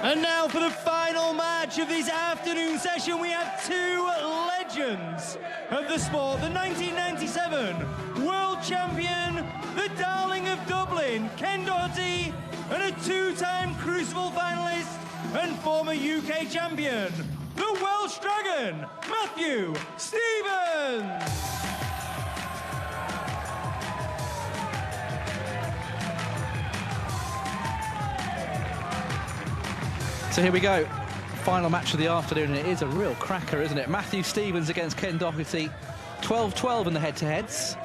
And now for the final match of this afternoon session, we have two legends of the sport. The 1997 world champion, the darling of Dublin, Ken Doherty, and a two-time Crucible finalist and former UK champion, the Welsh Dragon, Matthew Stevens. So here we go, final match of the afternoon, and it is a real cracker, isn't it? Matthew Stevens against Ken Doherty, 12-12 in the head-to-heads.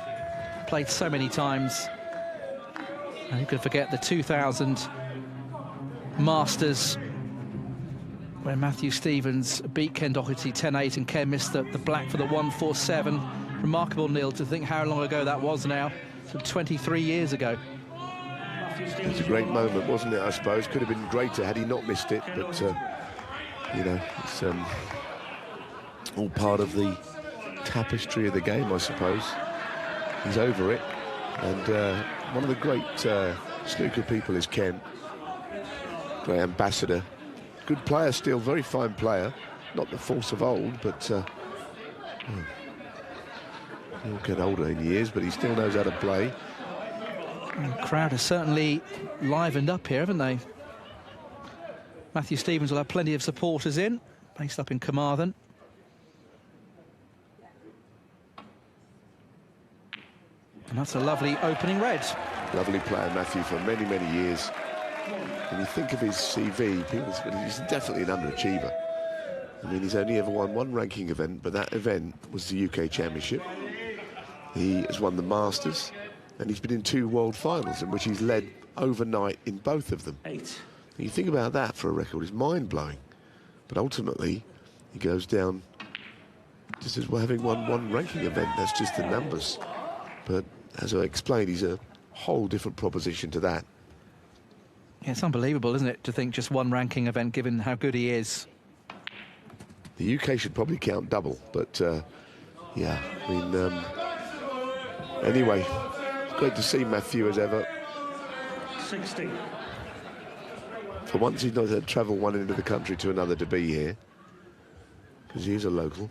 Played so many times. And who could forget the 2000 Masters, when Matthew Stevens beat Ken Doherty 10-8, and Ken missed the black for the 147. Remarkable, Neil, to think how long ago that was now. So 23 years ago. It's a great moment, wasn't it, I suppose? Could have been greater had he not missed it, but, you know, it's all part of the tapestry of the game, I suppose. He's over it, and one of the great snooker people is Ken. Great ambassador. Good player still, very fine player. Not the force of old, but he'll get older in years, but he still knows how to play. The crowd has certainly livened up here, haven't they? Matthew Stevens will have plenty of supporters in, based up in Carmarthen. And that's a lovely opening red. Lovely player, Matthew, for many, many years. When you think of his CV, he's definitely an underachiever. I mean, he's only ever won one ranking event, but that event was the UK Championship. He has won the Masters, and he's been in 2 world finals in which he's led overnight in both of them. 8. You think about that for a record, it's mind-blowing. But ultimately, he goes down just as well, having won one ranking event. That's just the numbers. But as I explained, he's a whole different proposition to that. Yeah, it's unbelievable, isn't it, to think just one ranking event, given how good he is. The UK should probably count double, but yeah, I mean, anyway, great to see Matthew as ever. 60. For once, he's not had to travel one end of the country to another to be here, because he is a local.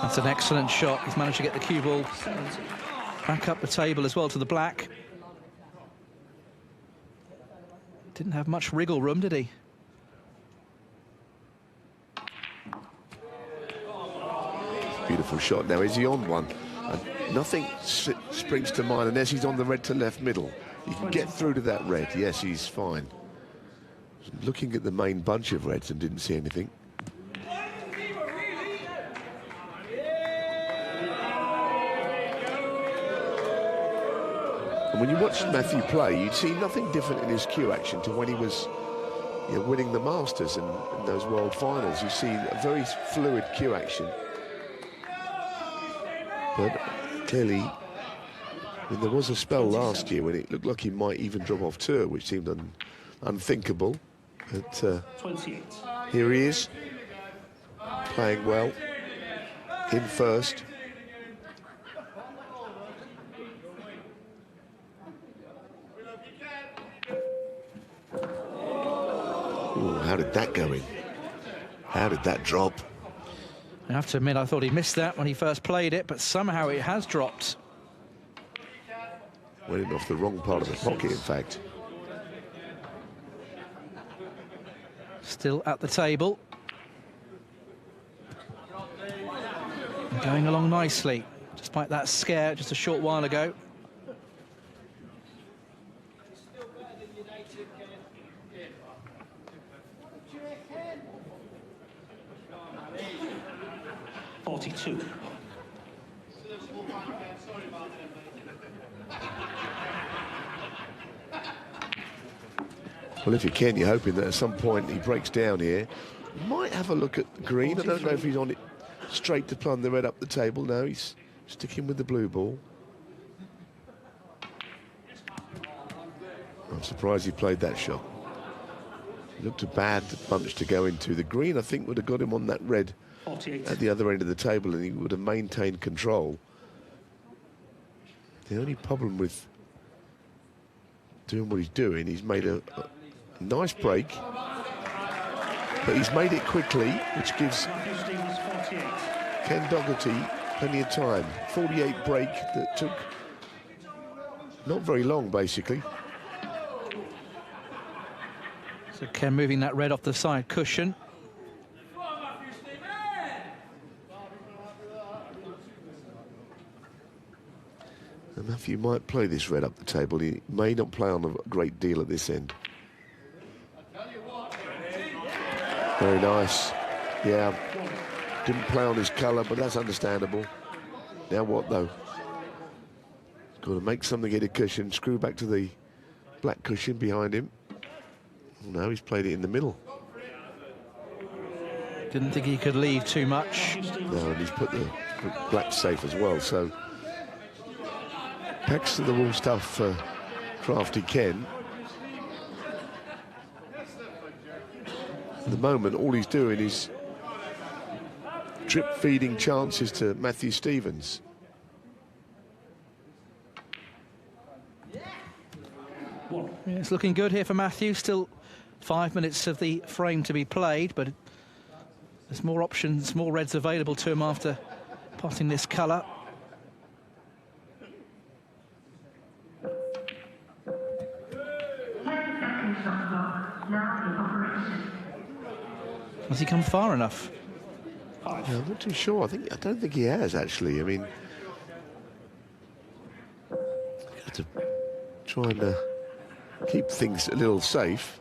That's an excellent shot. He's managed to get the cue ball back up the table as well to the black. Didn't have much wriggle room, did he? Beautiful shot. Now, is he on one? Nothing springs to mind unless he's on the red to left middle. He can get through to that red. Yes, he's fine. Looking at the main bunch of reds and didn't see anything. And when you watch Matthew play, you'd see nothing different in his cue action to when he was, you know, winning the Masters and those World Finals. You see a very fluid cue action. But clearly, I mean, there was a spell last year when it looked like he might even drop off tour, which seemed unthinkable. But 28. here he is, playing well, in first. Ooh, how did that go in? How did that drop? I have to admit, I thought he missed that when he first played it, but somehow it has dropped. Went in off the wrong part of the pocket, in fact. Still at the table. And going along nicely, despite that scare just a short while ago. Well, if you can, you're hoping that at some point he breaks down here. Might have a look at green. I don't know if he's on it straight to plumb the red up the table. No, he's sticking with the blue ball. I'm surprised he played that shot. It looked a bad bunch to go into. The green, I think, would have got him on that red at the other end of the table, and he would have maintained control. The only problem with doing what he's doing, he's made a nice break, but he's made it quickly, which gives Ken Doherty plenty of time. 48 break that took not very long, basically. So Ken moving that red off the side cushion. And Matthew might play this red up the table. He may not play on a great deal at this end. Very nice. Yeah, didn't play on his colour, but that's understandable. Now what, though? Got to make something get a cushion, screw back to the black cushion behind him. No, he's played it in the middle. Didn't think he could leave too much. No, and he's put the black safe as well, so packs to the wall stuff for crafty Ken. At the moment, all he's doing is drip-feeding chances to Matthew Stevens. Yeah, it's looking good here for Matthew. Still 5 minutes of the frame to be played, but there's more options, more reds available to him after potting this colour. Has he come far enough? Yeah, I'm not too sure. I don't think he has, actually. I mean, have to try and keep things a little safe.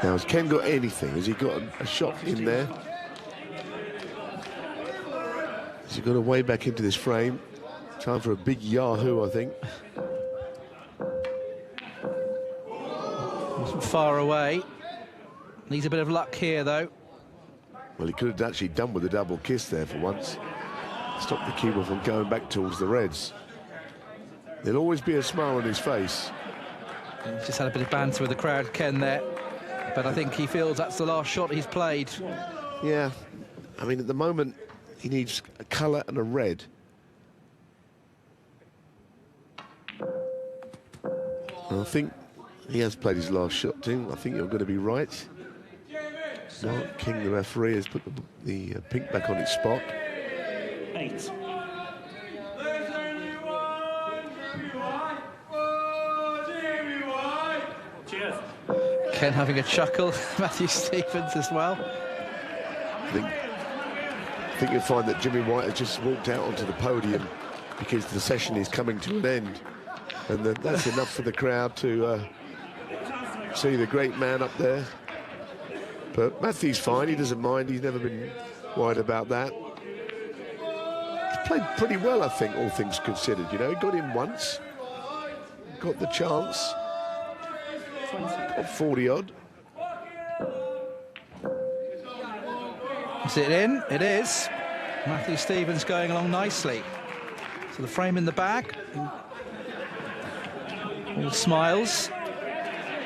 Now, has Ken got anything? Has he got a shot in there? Has he got a way back into this frame? Time for a big yahoo, I think. Wasn't far away. Needs a bit of luck here, though. Well, he could have actually done with a double kiss there for once. Stop the keeper from going back towards the reds. There'll always be a smile on his face. He's just had a bit of banter with the crowd, Ken, there. But I think he feels that's the last shot he's played. Yeah, I mean, at the moment, he needs a colour and a red. And I think he has played his last shot, too. I think you're going to be right. Mark King, the referee, has put the pink back on its spot. 8. Ken having a chuckle. Matthew Stevens as well. I think you'll find that Jimmy White has just walked out onto the podium because the session is coming to an end. And that's enough for the crowd to see the great man up there. But Matthew's fine, he doesn't mind, he's never been worried about that. He's played pretty well, I think, all things considered. You know, he got in once, got the chance, got 40-odd. Is it in? It is. Matthew Stevens going along nicely. So the frame in the bag. All smiles.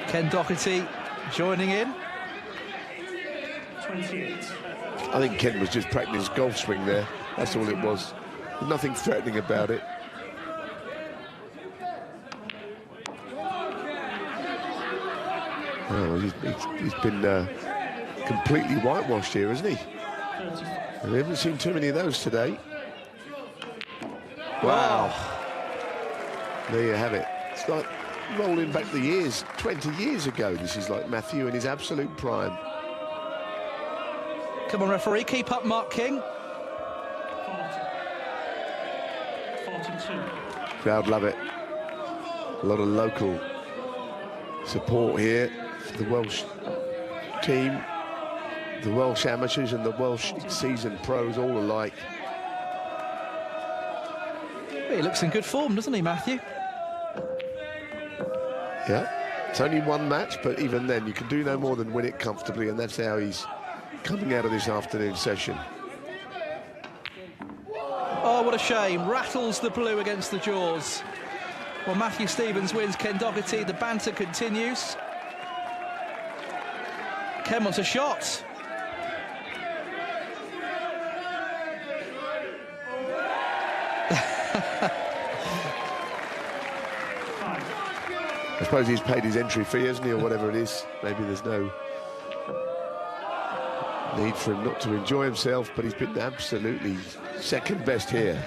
Ken Doherty joining in. 28. I think Ken was just practicing his golf swing there. That's all it was. Nothing threatening about it. Oh, he's been completely whitewashed here, hasn't he? We haven't seen too many of those today. Wow. There you have it. It's like rolling back the years, 20 years ago. This is like Matthew in his absolute prime. Come on, referee, keep up, Mark King. 42. Crowd love it. A lot of local support here for the Welsh team, the Welsh amateurs and the Welsh seasoned pros all alike. He looks in good form, doesn't he, Matthew? Yeah, it's only one match, but even then you can do no more than win it comfortably, and that's how he's coming out of this afternoon session. Oh, what a shame. Rattles the blue against the jaws. Well, Matthew Stevens wins. Ken Doherty, the banter continues. Ken wants a shot. I suppose he's paid his entry fee, hasn't he, or whatever it is. Maybe there's no need for him not to enjoy himself, but he's been absolutely second best here.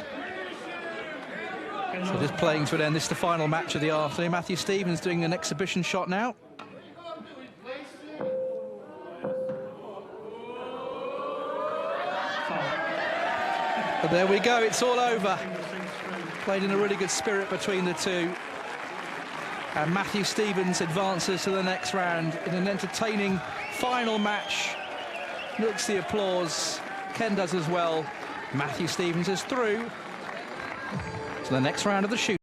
So just playing to an end. This is the final match of the afternoon. Matthew Stevens doing an exhibition shot now. But there we go, it's all over. Played in a really good spirit between the two. And Matthew Stevens advances to the next round in an entertaining final match. Milks the applause. Ken does as well. Matthew Stevens is through to the next round of the shoot.